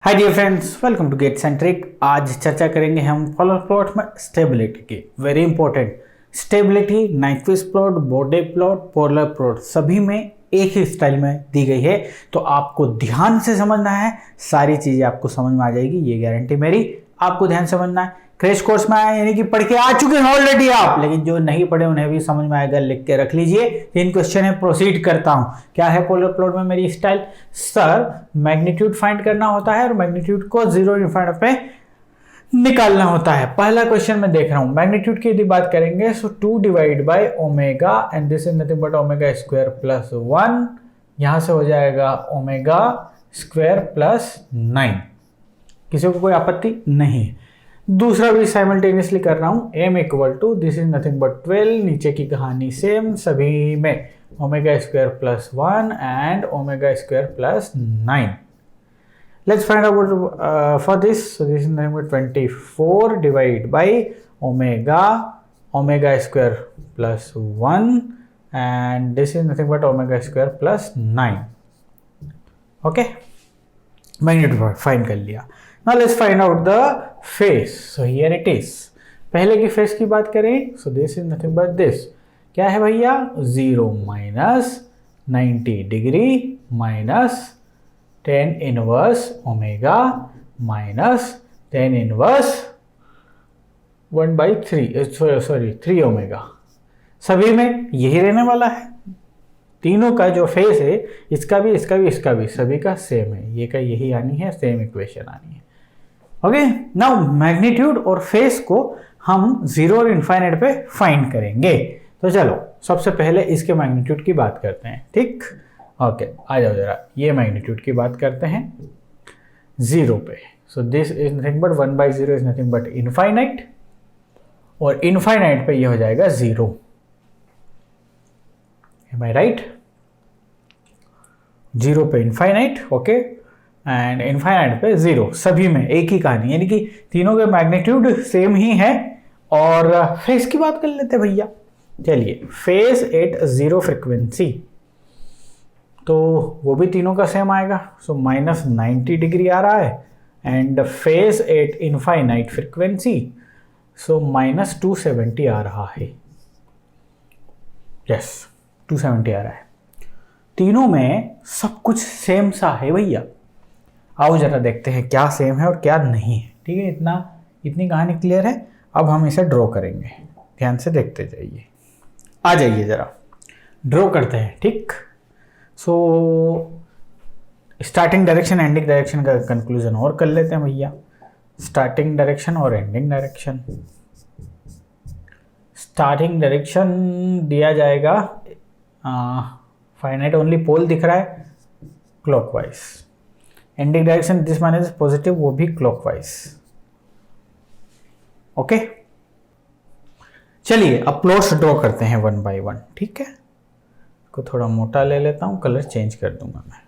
Hi dear friends, welcome to gate centric. आज चर्चा करेंगे हम पोलर प्लॉट में स्टेबिलिटी की। Very important, stability Nyquist plot, Bode plot, polar plot सभी में एक ही स्टाइल में दी गई है, तो आपको ध्यान से समझना है। सारी चीजें आपको समझ में आ जाएगी, ये गारंटी मेरी। आपको ध्यान समझना है। क्रैश कोर्स में आया यानी कि पढ़ के आ चुके हैं ऑलरेडी आप, लेकिन जो नहीं पढ़े उन्हें भी समझ में आएगा, लिख के रख लीजिए। 3 क्वेश्चन है, प्रोसीड करता हूं। क्या है पोलर प्लॉट में मेरी स्टाइल? सर, मैग्नीट्यूड फाइंड करना होता है और मैग्नीट्यूड को जीरो इनफाइनाइट पे निकालना होता है। पहला क्वेश्चन मैं देख रहा हूं, मैग्नीट्यूड की यदि बात करेंगे सो 2 divide by omega and this is nothing but omega square plus 1। यहां से हो जाएगा ओमेगा स्क्वायर प्लस 9। किसी को कोई आपत्ति नहीं। दूसरा भी साइमल्टेनियसली कर रहा हूं, m equal to this is nothing but 12। नीचे की कहानी सेम, सभी में omega square plus 1 and omega square plus 9। Let's find out for this. So this is nothing but 24 divided by omega square plus 1 and this is nothing but omega square plus 9. Okay, magnitude find कर लिया। Now let's find out the phase. So here it is. पहले की phase की बात करें, so this is nothing but this. क्या है भैया? 0 minus 90 degree minus tan inverse omega minus tan inverse 3 omega. सभी में यही रहने वाला है। तीनों का जो फेस है, इसका भी सभी का सेम है। ये का यही आनी है, सेम इक्वेशन आनी है। ओके, नाउ मैग्नीट्यूड और फेस को हम जीरो और इनफाइनाइट पे फाइंड करेंगे। तो चलो सबसे पहले इसके मैग्नीट्यूड की बात करते हैं। ठीक, ओके, आ जाओ जरा। ये मैग्नीट्यूड की बात करते हैं 0 पे। सो this is nothing but 1/0 is nothing but infinite, और इनफाइनाइट पे ये हो जाएगा 0। एम आई राइट? 0 पे इनफाइनाइट, ओके, एंड इनफाइनाइट पे 0। सभी में एक ही कहानी, यानी कि तीनों के मैग्नीट्यूड सेम ही है। और फेस की बात कर लेते हैं भैया। चलिए, फेस एट 0 फ्रिक्वेंसी, तो वो भी तीनों का सेम आएगा। सो माइनस 90 डिग्री आ रहा है and face at infinite frequency, so minus 270 आ रहा है। यस, 270 आ रहा है। तीनों में सब कुछ सेम सा है भैया। आओ जरा देखते हैं क्या सेम है और क्या नहीं है। ठीक है, इतनी कहानी क्लियर है। अब हम इसे ड्रॉ करेंगे, ध्यान से देखते जाइए। आ जाइए जरा, ड्रॉ करते हैं। ठीक, so starting direction ending direction का कंक्लूजन और कर लेते हैं भैया। स्टार्टिंग डायरेक्शन और एंडिंग डायरेक्शन। स्टार्टिंग डायरेक्शन दिया जाएगा, फाइनाइट ओनली पोल दिख रहा है, clockwise. Ending direction this minus positive, वो भी क्लॉकवाइज। ओके, चलिए अब प्लॉट्स ड्रॉ करते हैं 1 by 1। ठीक है, को थोड़ा मोटा ले लेता हूं, कलर चेंज कर दूंगा मैं।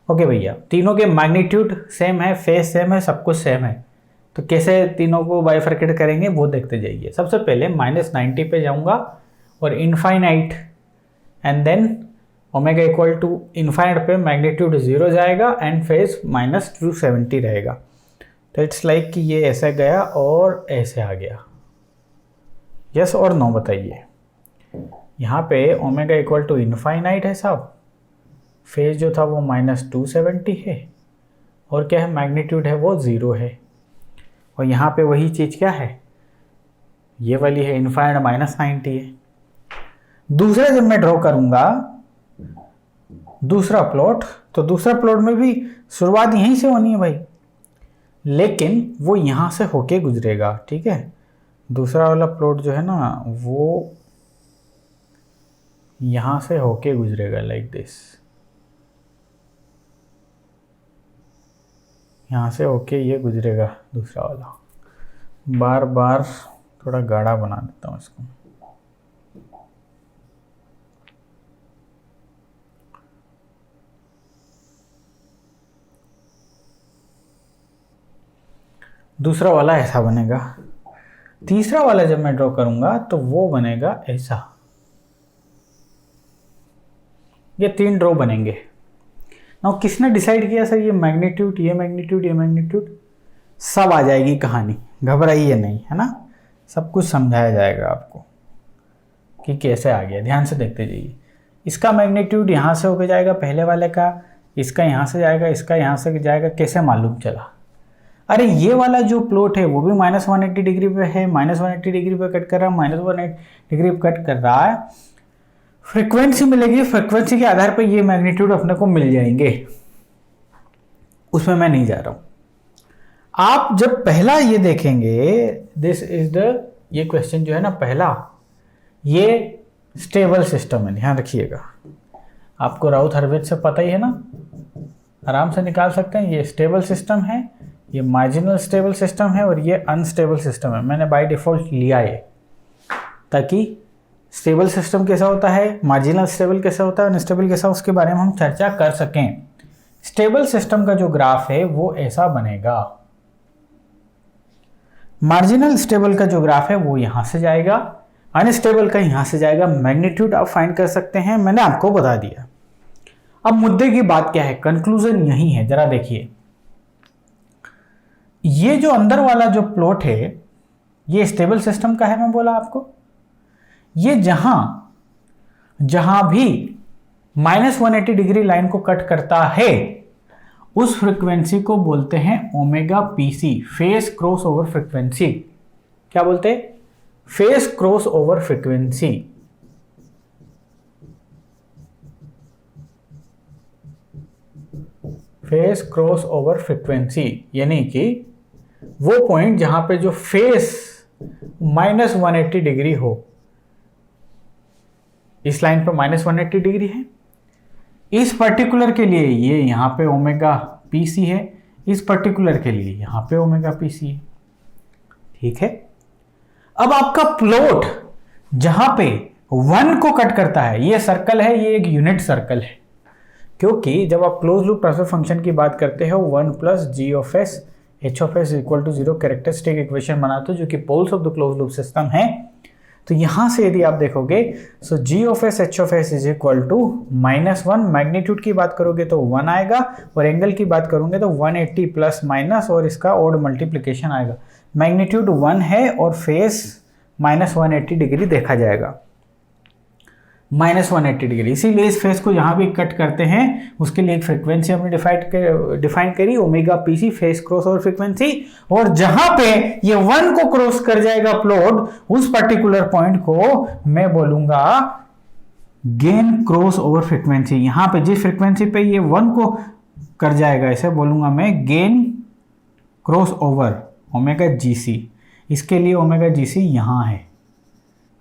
ओके भैया, तीनों के मैग्नीट्यूड सेम है, फेस सेम है, सब कुछ सेम है। तो कैसे तीनों को बाइफर्केट करेंगे वो देखते जाइए। सबसे पहले -90 पे जाऊंगा और infinite and then omega equal to infinite पे मैग्नीट्यूड 0 जाएगा एंड फेस -270 रहेगा। तो इट्स लाइक कि ये ऐसे गया और ऐसे आ गया। यस और नो बताइए। यहाँ पे ओमेगा इक्वल टू इनफाइनाइट है साहब, फेज जो था वो -270 है, और क्या है, मैग्नीट्यूड है वो 0 है। और यहाँ पे वही चीज़ क्या है, ये वाली है, इनफाइनाइट -90 है। दूसरा जब मैं ड्रॉ करूँगा दूसरा प्लॉट, तो दूसरा प्लॉट में भी शुरुआत यहीं से होनी है भाई, लेकिन वो यहाँ से होके गुजरेगा। ठीक है, दूसरा वाला प्लॉट जो है ना वो यहां से होके गुजरेगा, लाइक दिस। यहां से होके ये गुजरेगा दूसरा वाला। बार बार थोड़ा गाढ़ा बना देता हूं इसको। दूसरा वाला ऐसा बनेगा। तीसरा वाला जब मैं ड्रॉ करूंगा तो वो बनेगा ऐसा। ये 3 ड्रॉ बनेंगे। ना किसने डिसाइड किया सर ये मैग्नीट्यूड, ये मैग्नीट्यूड, ये मैग्नीट्यूड? सब आ जाएगी कहानी, घबराइए नहीं, है ना, सब कुछ समझाया जाएगा आपको कि कैसे आ गया। ध्यान से देखते जाइए। इसका मैग्नीट्यूड यहाँ से होकर जाएगा पहले वाले का, इसका यहाँ से जाएगा, इसका यहाँ से जाएगा, कैसे मालूम चला? अरे ये वाला जो प्लॉट है वो भी -180 डिग्री पे है, -180 डिग्री पे कट कर रहा है, -180 डिग्री पे कट कर रहा है। फ्रीक्वेंसी मिलेगी, फ्रीक्वेंसी के आधार पर ये मैग्नीट्यूड अपने को मिल जाएंगे, उसमें मैं नहीं जा रहा हूं। आप जब पहला ये देखेंगे, दिस इज द, ये क्वेश्चन जो है ना पहला, ये स्टेबल सिस्टम है, ध्यान रखिएगा। आपको राउथ हर्विट्ज से पता ही है ना, आराम से निकाल सकते हैं। ये स्टेबल सिस्टम है, ये मार्जिनल स्टेबल सिस्टम है और ये अनस्टेबल सिस्टम है। मैंने बाय डिफ़ॉल्ट लिया है ताकि स्टेबल सिस्टम कैसा होता है, मार्जिनल स्टेबल कैसा होता है, अनस्टेबल कैसा, उसके बारे में हम चर्चा कर सकें। स्टेबल सिस्टम का जो ग्राफ है वो ऐसा बनेगा, मार्जिनल स्टेबल का जो ग्राफ है वो यहां से जाएगा, अनस्टेबल का यहां से जाएगा। मैग्नीट्यूड आप फाइंड कर सकते हैं, मैंने आपको बता दिया। अब मुद्दे की बात क्या है, कंक्लूजन यही है। जरा देखिए, ये जो अंदर वाला जो प्लॉट है ये स्टेबल सिस्टम का है, मैं बोला आपको। ये जहां भी -180 डिग्री लाइन को कट करता है उस फ्रीक्वेंसी को बोलते हैं omega PC, face cross over frequency. क्या बोलते हैं? Face cross over frequency. Face cross over frequency यानी कि वो पॉइंट जहां पे जो फेस -180 डिग्री हो। इस लाइन पर -180 डिग्री है, इस पर्टिकुलर के लिए ये यहां पे ओमेगा पीसी है, इस पर्टिकुलर के लिए यहां पे ओमेगा पीसी है। ठीक है, अब आपका प्लॉट जहां पे 1 को कट करता है, ये सर्कल है, ये एक यूनिट सर्कल है, क्योंकि जब आप क्लोज लूप ट्रांसफर फंक्शन की बात करते हो 1 + g of s h of s equal to 0 characteristic equation बनाते हो जो कि poles of the close loop system है। तो यहां से यदि आप देखोगे, so g of s h of s is equal to -1, magnitude की बात करोगे तो 1 आएगा और एंगल की बात करोगे तो 180 प्लस माइनस और इसका ऑड मल्टीप्लिकेशन आएगा। मैग्नीट्यूड 1 है और फेस -180 डिग्री देखा जाएगा, -180 डिग्री। इसीलिए इस फेस को जहां भी कट करते हैं उसके लिए एक फ्रीक्वेंसी हमने डिफाइन करी, omega PC, face cross over frequency. और जहां पे ये 1 को क्रॉस कर जाएगा प्लॉट, उस पर्टिकुलर पॉइंट को मैं बोलूंगा गेन क्रॉस ओवर फ्रीक्वेंसी। यहां पे जिस फ्रीक्वेंसी पे ये 1 को कर जाएगा, इसे बोलूंगा मैं gain cross over omega GC. इसके लिए ओमेगा जीसी यहां है,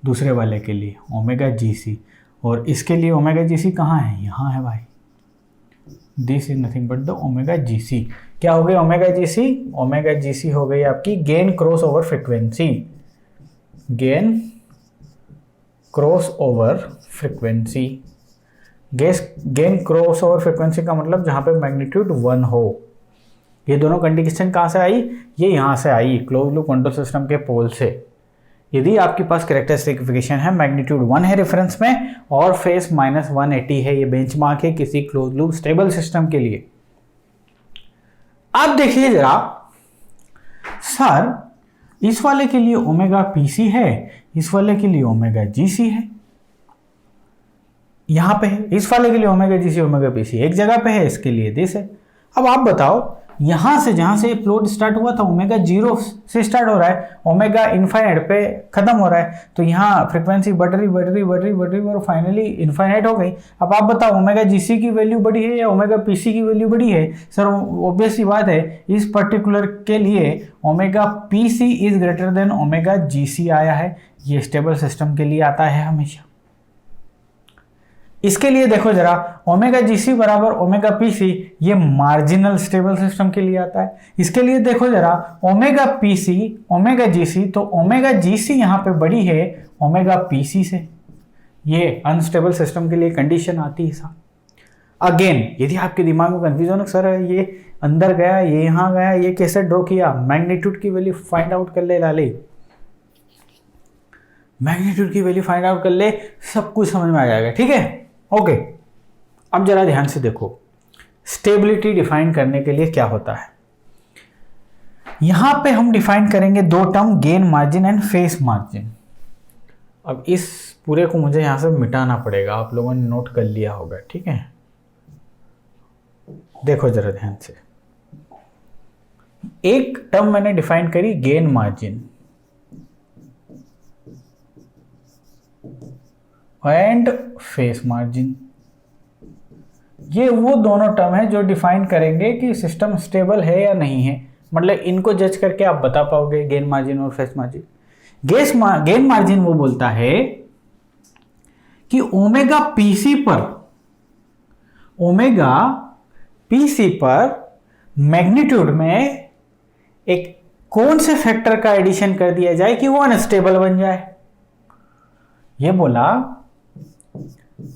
दूसरे वाले के लिए ओमेगा जीसी, और इसके लिए ओमेगा जीसी कहाँ है? यहाँ है भाई। This is nothing but the omega GC. क्या हो गई ओमेगा जीसी? ओमेगा जीसी हो गई आपकी gain cross over frequency, gain cross over frequency. Gain cross over frequency का मतलब जहां पे मैग्नीट्यूड 1 हो। ये दोनों कंडीशन कहाँ से आई? ये यहाँ से आई, क्लोज लूप कंट्रोल सिस्टम के पोल से। यदि आपके पास कैरेक्टरिस्टिक इक्वेशन है, मैग्नीट्यूड 1 है रेफरेंस में और फेस -180 है, ये बेंचमार्क है किसी क्लोज लूप स्टेबल सिस्टम के लिए। आप देखिए जरा, सर इस वाले के लिए ओमेगा पीसी है, इस वाले के लिए ओमेगा जीसी है, यहां पे है, इस वाले के लिए ओमेगा जीसी ओमेगा पीसी एक जगह पे है, इसके लिए दिस है। अब आप बताओ, यहां से जहां से प्लॉट स्टार्ट हुआ था ओमेगा 0 से स्टार्ट हो रहा है, ओमेगा इनफाइनाइट पे खत्म हो रहा है, तो यहाँ फ्रीक्वेंसी बढ़ रही और फाइनली इनफाइनाइट हो गई। अब आप बताओ ओमेगा जीसी की वैल्यू बड़ी है या ओमेगा पीसी की वैल्यू बड़ी है? सर ऑब्वियस सी बात है, इस पर्टिकुलर के लिए omega PC is greater than omega GC आया है। ये स्टेबल सिस्टम के लिए आता है हमेशा। इसके लिए देखो जरा, ओमेगा जीसी बराबर ओमेगा पीसी, ये मार्जिनल स्टेबल सिस्टम के लिए आता है। इसके लिए देखो जरा, ओमेगा पीसी ओमेगा जीसी, तो ओमेगा जीसी यहां पे बड़ी है ओमेगा पीसी से। ये अनस्टेबल सिस्टम के लिए कंडीशन आती है साहब। अगेन यदि आपके दिमाग में कंफ्यूजन हो, सर ये अंदर गया, ये यहां गया, ये कैसे ड्रॉ किया, मैग्नीट्यूड की वैल्यू फाइंड आउट कर ले लाले, मैग्नीट्यूड की वैल्यू फाइंड आउट कर ले, सब कुछ समझ में आ जाएगा। ठीक है, ओके। अब जरा ध्यान से देखो, स्टेबिलिटी डिफाइन करने के लिए क्या होता है। यहां पे हम डिफाइन करेंगे दो term, gain margin and face margin. अब इस पूरे को मुझे यहां से मिटाना पड़ेगा, आप लोगों ने नोट कर लिया होगा, ठीक है। देखो जरा ध्यान से, एक टर्म मैंने डिफाइन करी gain margin and face margin. ये वो दोनों टर्म है जो डिफाइन करेंगे कि सिस्टम स्टेबल है या नहीं है। मतलब इनको जज करके आप बता पाओगे गेन मार्जिन और फेस मार्जिन। गेन मार्जिन वो बोलता है कि ओमेगा पीसी पर मैग्नीट्यूड में एक कौन से फैक्टर का एडिशन कर दिया जाए कि वो अनस्टेबल बन जाए। ये बोला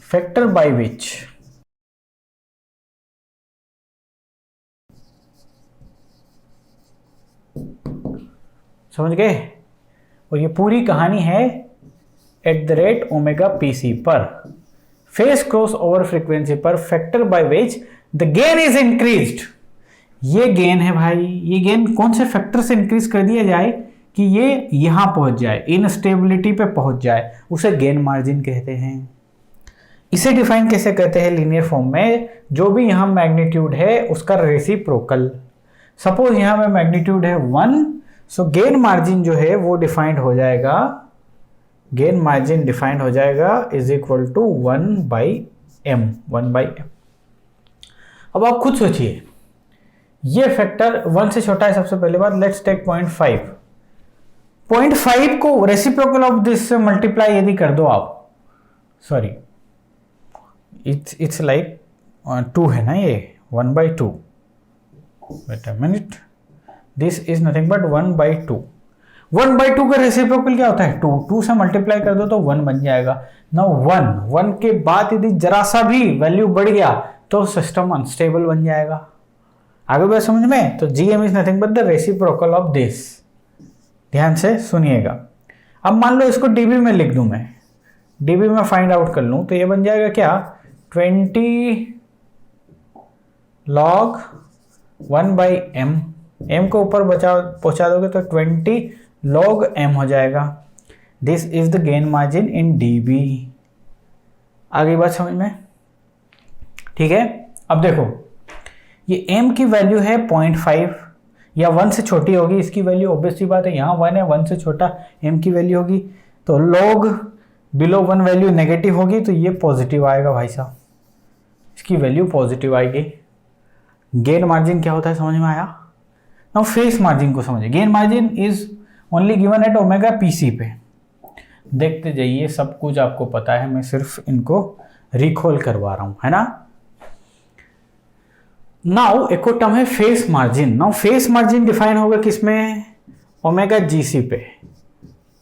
फैक्टर बाय विच समझ गए। और ये पूरी कहानी है at the rate omega PC पर फेस क्रॉस ओवर फ्रीक्वेंसी पर factor by which the gain is increased. ये गेन है भाई, ये गेन कौन से फैक्टर से इंक्रीज कर दिया जाए कि ये यहां पहुंच जाए, इनस्टेबिलिटी पे पहुंच जाए, उसे गेन मार्जिन कहते हैं। इसे डिफाइन कैसे करते हैं लीनियर फॉर्म में, जो भी यहां मैग्नीट्यूड है उसका रेसिप्रोकल। सपोज यहां में मैग्नीट्यूड है 1, सो गेन मार्जिन जो है वो डिफाइंड हो जाएगा, गेन मार्जिन डिफाइंड हो जाएगा इज इक्वल टू 1/m। अब आप खुद सोचिए, ये फैक्टर 1 से छोटा है। सबसे पहले बात, लेट्स टेक 0.5 को रेसिप्रोकल ऑफ दिस से मल्टीप्लाई यदि कर दो आप, सॉरी इट्स लाइक 2 है ना, ये 1/2। Wait a minute, this is nothing but 1/2। 1/2 का रेसिप्रोकल क्या होता है 2। 2 से मल्टीप्लाई कर दो तो 1 बन जाएगा। नाउ 1 के बाद यदि जरा सा भी वैल्यू बढ़ गया तो सिस्टम अनस्टेबल बन जाएगा। आगे बात समझ में। तो GM is nothing but the reciprocal of this. ध्यान से सुनिएगा। अब मान लो इसको डीबी में लिख दूं, मैं डीबी में फाइंड आउट कर लूं तो ये बन जाएगा क्या 20 log 1/m। m को ऊपर पहुंचा दोगे तो 20 log m हो जाएगा। This is the gain margin in dB। आगे बात समझ में, ठीक है। अब देखो ये m की वैल्यू है 0.5 या 1 से छोटी होगी, इसकी वैल्यू ऑब्वियस सी बात है, यहाँ 1 है, 1 से छोटा m की वैल्यू होगी। तो log बिलो 1 वैल्यू नेगेटिव होगी तो ये पॉजिटिव आएगा भाई साहब, इसकी वैल्यू पॉजिटिव आएगी। गेन मार्जिन क्या होता है समझ में आया। नाउ फेस मार्जिन को समझिए। Gain margin is only given at omega PC पे। देखते जाइए, सब कुछ आपको पता है, मैं सिर्फ इनको रिकॉल करवा रहा हूं, है ना। नाउ एक और टर्म है phase margin. Now phase margin define होगा किसमें, ओमेगा जीसी पे।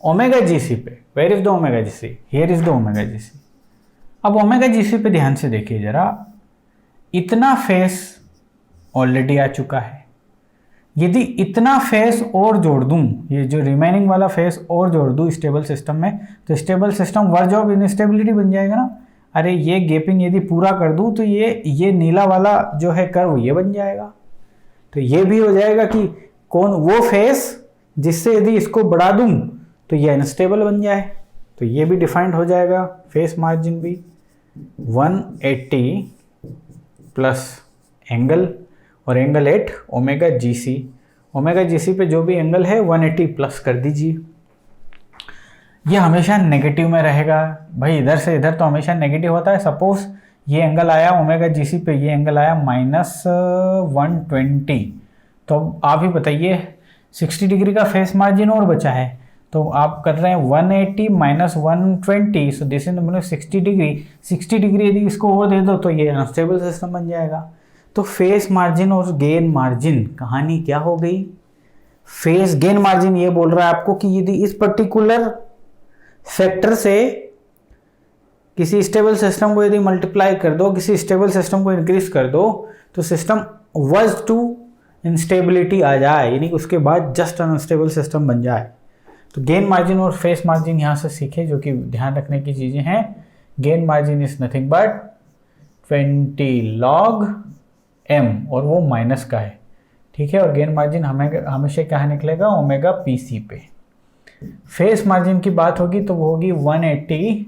ओमेगा जीसी पे, where is the omega GC, here is the omega GC. अब ओमेगा जीसी पे ध्यान से देखिए जरा, इतना फेस ऑलरेडी आ चुका है। यदि इतना फेस और जोड़ दूं, ये जो रिमेनिंग वाला फेस और जोड़ दूं स्टेबल सिस्टम में, तो stable system verge of instability बन जाएगा ना। अरे ये गैपिंग यदि पूरा कर दूं तो ये नीला वाला जो है कर्व ये बन जाएगा। तो ये भी हो जाएगा कि कौन वो फेस जिससे यदि इसको बढ़ा दूं तो ये अनस्टेबल बन जाए। तो ये भी डिफाइंड हो जाएगा फेस मार्जिन भी 180 प्लस एंगल, और angle at omega GC. Omega GC पे जो भी एंगल है 180 प्लस कर दीजिए। ये हमेशा नेगेटिव में रहेगा भाई, इधर से इधर तो हमेशा नेगेटिव होता है। सपोज ये एंगल आया ओमेगा जीसी पे, ये एंगल आया -120, तो आप ही बताइए 60 डिग्री का फेस मार्जिन और बचा है, तो आप कर रहे हैं 180 - 120, सो दिस इज 60 डिग्री। 60 डिग्री यदि इसको और दे दो तो ये अनस्टेबल सिस्टम बन जाएगा। तो फेस मार्जिन और गेन मार्जिन कहानी क्या हो गई। फेस गेन मार्जिन ये बोल रहा है आपको कि यदि इस पर्टिकुलर फैक्टर से किसी स्टेबल सिस्टम को यदि मल्टीप्लाई कर दो, किसी स्टेबल सिस्टम को इंक्रीज कर दो, तो सिस्टम वर्ज टू इंस्टेबिलिटी आ जाए, यानी उसके बाद जस्ट अनस्टेबल सिस्टम बन जाए। तो गेन मार्जिन और फेस मार्जिन यहाँ से सीखे, जो कि ध्यान रखने की चीजें हैं। Gain margin is nothing but 20 log M और वो माइनस का है, ठीक है। और गेन मार्जिन हमेशा क्या निकलेगा, ओमेगा पी सी पे। फेस मार्जिन की बात होगी तो वो होगी 180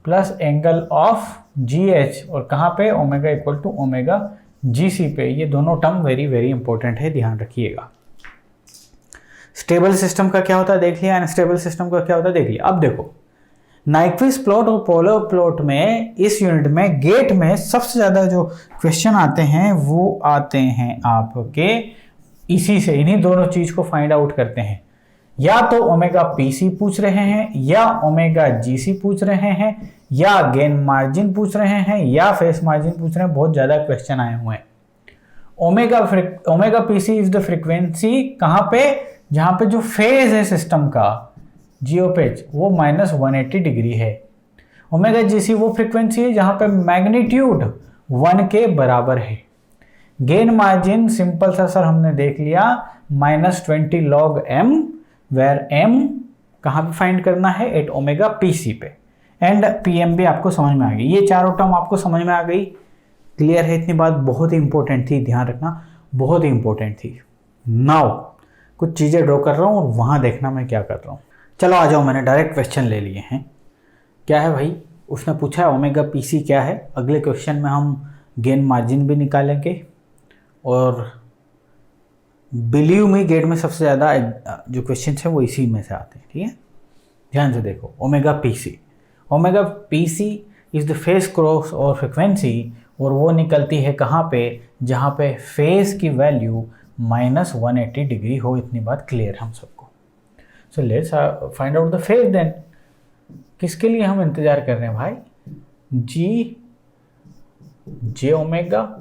plus angle of ji H, और कहाँ पे, ओमेगा इक्वल टू ओमेगा जी सी पे। ये दोनों टर्म वेरी वेरी इंपॉर्टेंट है, ध्यान रखिएगा। स्टेबल सिस्टम का क्या होता है देख लिया, अनस्टेबल सिस्टम का क्या होता है देख लिया। अब देखो नाइक्विस्ट प्लॉट और पोलर प्लॉट में इस यूनिट में गेट में सबसे ज्यादा जो क्वेश्चन आते हैं वो आते हैं आपके इसी से, इन्हीं दोनों चीज को फाइंड आउट करते हैं। या तो ओमेगा पीसी पूछ रहे हैं, या ओमेगा जीसी पूछ रहे हैं, या गेन मार्जिन पूछ रहे हैं, या फेस मार्जिन पूछ रहे हैं। बहुत ज्यादा क्वेश्चन आए हुए हैं। Omega PC is the frequency कहां पे, जहां पे जो फेज है सिस्टम का जीओपेच वो -180 डिग्री है। ओमेगा जीसी वो फ्रीक्वेंसी है जहां पे मैग्नीट्यूड 1 के बराबर है। गेन मार्जिन सिंपल सा सर हमने देख लिया, -20 log m, वेर m कहां पे फाइंड करना है, एट ओमेगा पीसी पे। एंड पीएम भी आपको समझ में आ गई, ये चारों टर्म आपको समझ में आ गई। क्लियर है इतनी बात, बहुत ही इंपॉर्टेंट थी, ध्यान रखना बहुत ही इंपॉर्टेंट थी। नाउ कुछ चीजें ड्रॉ कर रहा हूं और वहां देखना मैं क्या कर रहा हूं। चलो आ जाओ, मैंने डायरेक्ट क्वेश्चन ले लिए हैं। क्या है भाई, उसने पूछा है ओमेगा पीसी क्या है। अगले क्वेश्चन में हम गेन मार्जिन भी निकालेंगे, और बिलीव मी गेट में सबसे ज़्यादा जो क्वेश्चन है वो इसी में से आते हैं, ठीक है। ध्यान से देखो, omega PC is the face cross और फ्रिक्वेंसी, और वो निकलती है कहाँ पे, जहाँ पे फेस की वैल्यू -180 डिग्री हो। इतनी बात क्लियर हम सबको। So let's find out the phase then. किसके लिए हम इंतजार कर रहे हैं भाई, j omega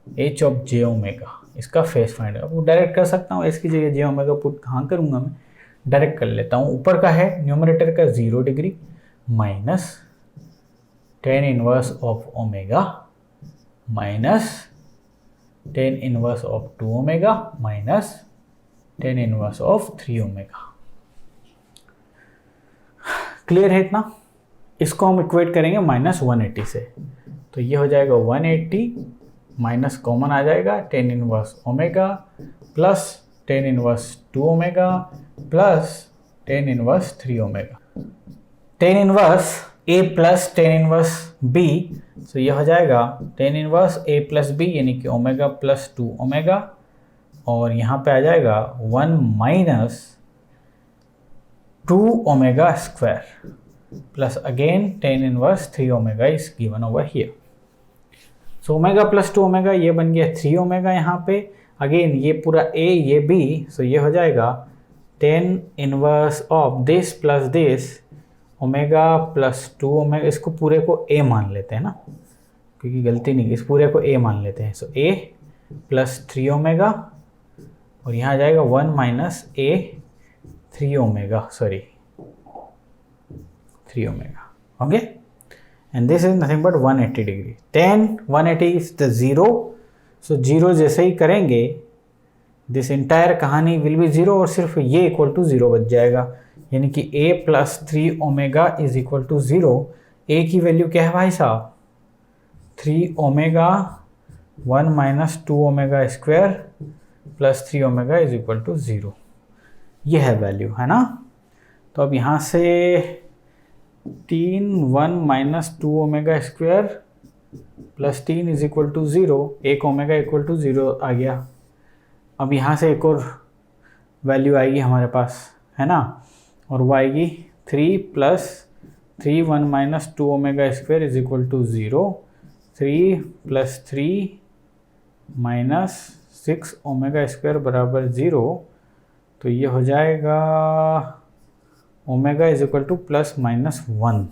h of j omega, इसका फेस फाइंड अब डायरेक्ट कर सकता हूँ। इसकी जगह जे ओमेगा पुट कहाँ करूँगा, मैं डायरेक्ट कर लेता हूँ। ऊपर का है न्यूमरेटर का 0 degree minus tan inverse of omega minus tan inverse of 2 omega minus tan inverse of 3 omega. Clear है इतना। इसको हम इक्वेट करेंगे -180 से, तो ये हो जाएगा 180 माइनस कॉमन आ जाएगा tan inverse omega plus tan inverse 2 omega plus tan inverse 3 omega. tan inverse a plus tan inverse b, तो ये हो जाएगा tan inverse a plus b यानी कि ओमेगा प्लस 2 ओमेगा, और यहाँ पे आ जाएगा 1 minus 2 omega square plus again tan inverse 3 omega is given over here. So omega plus 2 omega ये बन गया 3 ओमेगा यहाँ पे, अगेन ये पूरा a ये b, सो ये हो जाएगा tan inverse of this plus this omega plus 2 omega. इसको पूरे को a मान लेते हैं ना, क्योंकि गलती नहीं, इस पूरे को a मान लेते हैं। सो a प्लस 3 ओमेगा, और यहाँ आ जाएगा 1 minus a 3 omega, sorry 3 omega, okay. And this is nothing but 180 degree. tan 180 is the 0, सो 0 जैसे ही करेंगे दिस इंटायर कहानी विल बी 0, और सिर्फ ये इक्वल टू 0 बच जाएगा, यानी कि a plus 3 omega is equal to 0। a की वैल्यू क्या है भाई साहब, 3 omega 1 minus 2 omega square plus 3 omega is equal to 0। ये है वैल्यू, है ना। तो अब यहाँ से 1 minus 2 omega square plus 3 is equal to 0, 1 omega equal to 0 आ गया। अब यहाँ से एक और वैल्यू आएगी हमारे पास, है ना, और वो आएगी 3 plus 3 1 minus 2 omega square is equal to 0, 3 plus 3 minus 6 omega square बराबर 0। तो ये हो जाएगा omega is equal to plus minus 1।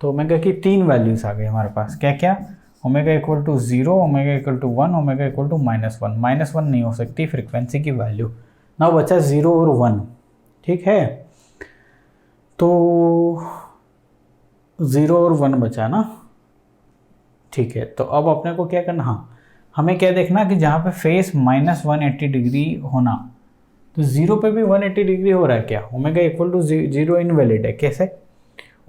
तो ओमेगा की 3 वैल्यूज आ गई हमारे पास, क्या क्या, omega equal to 0, omega equal to 1, omega equal to -1। -1 नहीं हो सकती फ्रीक्वेंसी की वैल्यू। ना बचा 0 और 1, ठीक है। तो 0 और 1 बचा ना, ठीक है। तो अब अपने को क्या करना, हाँ हमें क्या देखना कि जहाँ पे फेस -180 डिग्री होना, तो 0 पे भी 180 डिग्री हो रहा है क्या, ओमेगा इक्वल टू 0 इनवैलिड है। कैसे,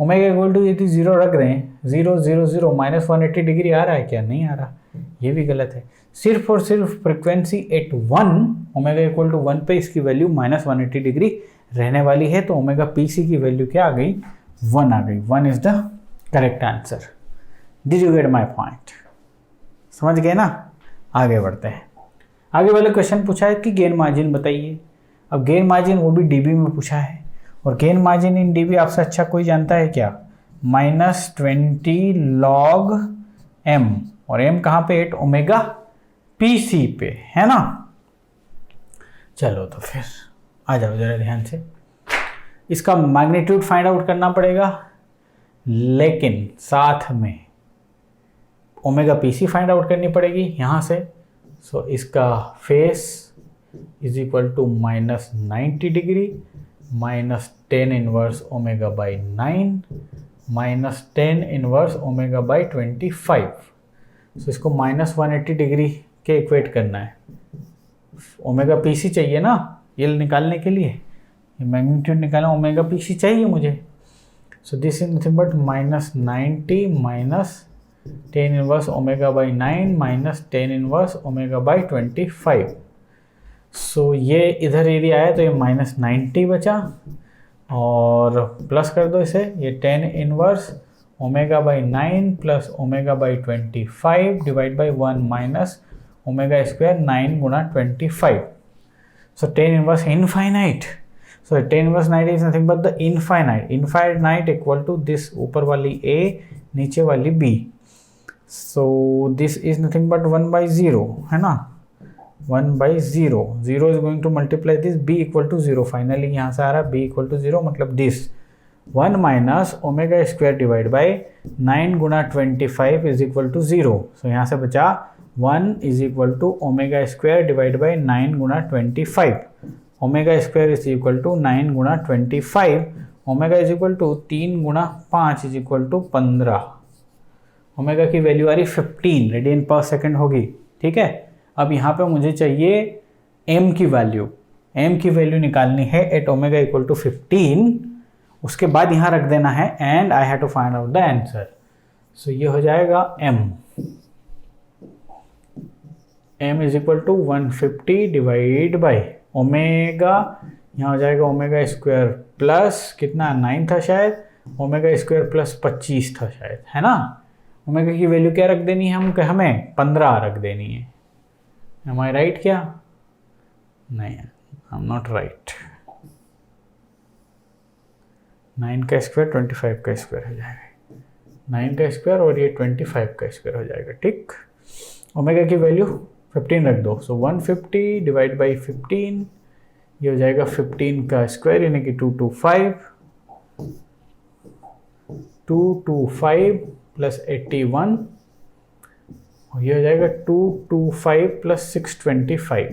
ओमेगा इक्वल टू यदि 0 रख रहे हैं, 0 0 0 -180 डिग्री आ रहा है क्या, नहीं आ रहा। ये भी गलत है। सिर्फ और सिर्फ frequency at 1 omega equal to 1 पे इसकी वैल्यू -180 डिग्री रहने वाली है, तो ओमेगा पी सी की वैल्यू क्या आ गई, 1 आ गई। 1 is the correct answer. Did you get my point? समझ गए ना? आगे बढ़ते हैं। आगे वाले क्वेश्चन पूछा है कि गेन मार्जिन बताइए। अब गेन मार्जिन वो भी डीबी में पूछा है, और गेन मार्जिन इन डीबी आपसे अच्छा कोई जानता है क्या? -20 log m, और m कहाँ पे? एट ओमेगा पी सी पे, है ना। चलो तो फिर आ जाओ जरा ध्यान से। इसका मैग्नीट्यूड फाइंड आउट करना पड़ेगा, लेकिन साथ में omega P C find out करनी पड़ेगी यहाँ से। सो इसका phase is equal to -90 degree -10 inverse omega by 9 -10 inverse omega by 25। So इसको -180 डिग्री के इक्वेट करना है। ओमेगा पी सी चाहिए ना ये निकालने के लिए, ये मैग्नीट्यूड निकालना, ओमेगा पी सी चाहिए मुझे। सो this is nothing but -90 -10 inverse omega by 9 -10 inverse omega by 25। सो ये इधर एरिया आया तो ये -90 बचा, और प्लस कर दो इसे, ये 10 inverse omega by 9 plus omega by 25 divide by 1 minus omega square 9 गुना 25। So 10 inverse infinite. So 10 inverse 9 is nothing but the infinite. Infinite equal to this, ऊपर वाली a नीचे वाली b। So this is nothing but 1/0, है ना, 1/0। 0 is going to multiply this, b equal to 0। Finally यहाँ से आ रहा है b equal to 0, मतलब this 1 minus omega square divide by 9 गुना 25 इज इक्वल टू 0। सो यहाँ से बचा 1 is equal to omega square divide by 9 गुना 25। Omega square is equal to 9 गुना 25। ओमेगा इज इक्वल टू 3 गुना 5 इज इक्वल टू 15। ओमेगा की value आ रही 15 रेडियन पर सेकेंड होगी, ठीक है। अब यहाँ पे मुझे चाहिए m की वैल्यू। m की वैल्यू निकालनी है एट ओमेगा इक्वल टू 15। उसके बाद यहाँ रख देना है and I have to find out the answer. So ये हो जाएगा m is equal to 150 divide by omega, यहाँ हो जाएगा ओमेगा स्क्वायर प्लस कितना 9 था शायद, ओमेगा स्क्वायर प्लस 25 था शायद, है ना। ओमेगा की वैल्यू क्या रख देनी है हमें 15 रख देनी है। Am I right क्या? नहीं, आई एम नॉट राइट। 9 का स्क्वायर 25 का स्क्वायर हो जाएगा, 9 का स्क्वायर और ये 25 का स्क्वायर हो जाएगा, ठीक। ओमेगा की वैल्यू 15 रख दो। सो 150 डिवाइड बाई 15, ये हो जाएगा 15 का स्क्वायर यानी कि 225 प्लस 81, ये हो जाएगा 225 प्लस 625।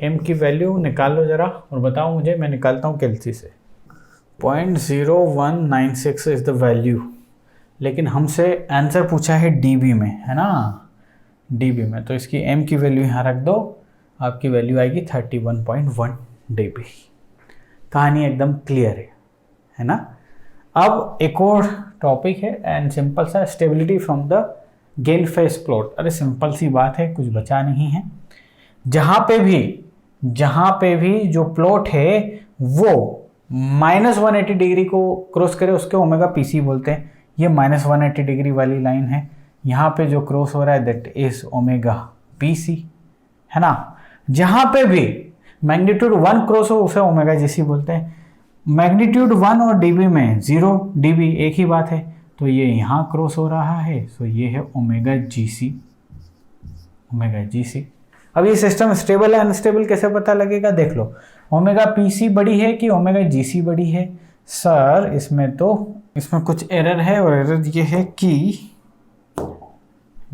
m की वैल्यू निकाल लो जरा और बताओ मुझे, मैं निकालता हूँ कैलसी से। 0.0196 इज द वैल्यू, लेकिन हमसे आंसर पूछा है dB में, है ना, dB में। तो इसकी m की वैल्यू यहाँ रख दो, आपकी वैल्यू आएगी 31.1 dB। कहानी एकदम क्लियर है ना। अब एक और टॉपिक है एंड सिंपल सा, stability from the gain face plot. अरे सिंपल सी बात है, कुछ बचा नहीं है। जहाँ पे भी जो प्लॉट है वो -180 डिग्री को क्रॉस करे उसके ओमेगा पीसी बोलते हैं। ये -180 डिग्री वाली लाइन है, यहाँ पे जो क्रॉस हो रहा है दैट इज ओमेगा पीसी, है ना। जहाँ पे भी मैग्नीट्यूड 1 क्रॉस हो उसे ओमेगा जीसी बोलते हैं। मैग्नीट्यूड 1 और डीबी में 0 डीबी एक ही बात है, तो ये यहाँ क्रॉस हो रहा है, सो ये है ओमेगा जीसी। अब ये सिस्टम स्टेबल है अनस्टेबल कैसे पता लगेगा? देख लो, ओमेगा पीसी बड़ी है कि ओमेगा जीसी बड़ी है? सर इसमें कुछ एरर है, और एरर ये है कि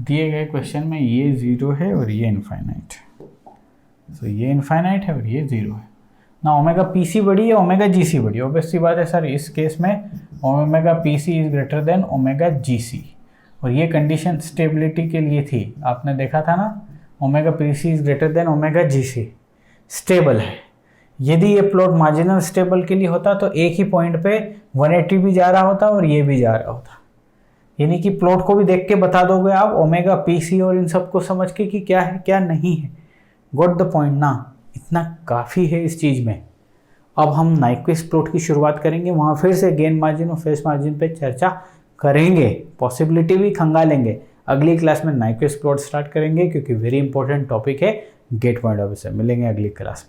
दिए गए क्वेश्चन में ये 0 है और ये इनफाइनाइट है। सो ये इनफाइनाइट है और ये 0 है ना। ओमेगा पीसी बड़ी है, ओमेगा जीसी बड़ी है। ऑब्वियस सी बात है सर, इस केस में omega PC is greater than omega GC, और ये कंडीशन स्टेबिलिटी के लिए थी। आपने देखा था ना, omega PC is greater than omega GC, stable है। यदि ये प्लॉट मार्जिनल स्टेबल के लिए होता तो एक ही पॉइंट पे 180 भी जा रहा होता और ये भी जा रहा होता। यानी कि प्लॉट को भी देख के बता दोगे आप ओमेगा पीसी और इन सबको समझ के कि क्या है क्या नहीं है। गॉट द पॉइंट ना, इतना काफ़ी है इस चीज़ में। अब हम नाइक्विस्ट प्लॉट की शुरुआत करेंगे, वहाँ फिर से गेन मार्जिन और फेस मार्जिन पे चर्चा करेंगे, पॉसिबिलिटी भी खंगालेंगे। अगली क्लास में नाइक्विस्ट प्लॉट स्टार्ट करेंगे क्योंकि वेरी इंपॉर्टेंट टॉपिक है गेट पॉइंट ऑफ व्यू से। मिलेंगे अगली क्लास में।